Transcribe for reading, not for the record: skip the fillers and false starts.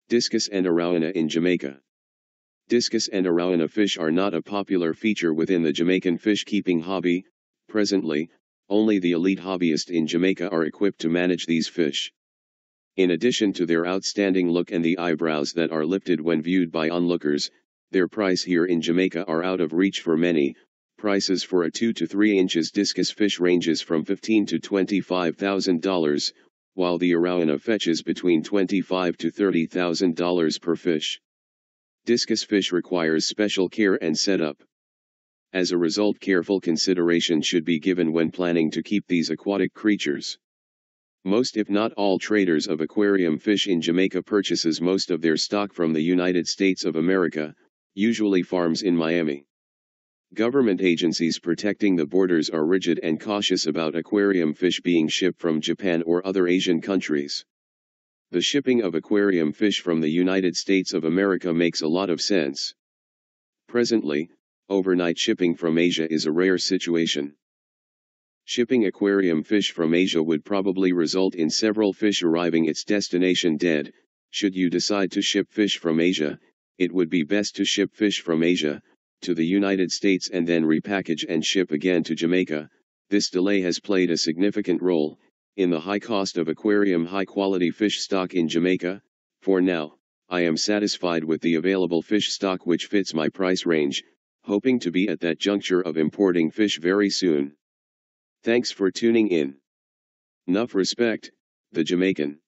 Discus and Arowana in Jamaica. Discus and Arowana fish are not a popular feature within the Jamaican fish keeping hobby. Presently, only the elite hobbyists in Jamaica are equipped to manage these fish. In addition to their outstanding look and the eyebrows that are lifted when viewed by onlookers, their price here in Jamaica are out of reach for many. Prices for a 2 to 3 inches discus fish ranges from $15,000 to $25,000, while the Arowana fetches between $25,000 to $30,000 per fish. Discus fish requires special care and setup. As a result, careful consideration should be given when planning to keep these aquatic creatures. Most if not all traders of aquarium fish in Jamaica purchases most of their stock from the United States of America, usually farms in Miami. Government agencies protecting the borders are rigid and cautious about aquarium fish being shipped from Japan or other Asian countries. The shipping of aquarium fish from the United States of America makes a lot of sense. Presently, overnight shipping from Asia is a rare situation. Shipping aquarium fish from Asia would probably result in several fish arriving its destination dead. Should you decide to ship fish from Asia, it would be best to ship fish from Asia to the United States and then repackage and ship again to Jamaica. This delay has played a significant role in the high cost of aquarium high-quality fish stock in Jamaica. For now, I am satisfied with the available fish stock which fits my price range, hoping to be at that juncture of importing fish very soon. Thanks for tuning in. Nuff respect, the Jamaican.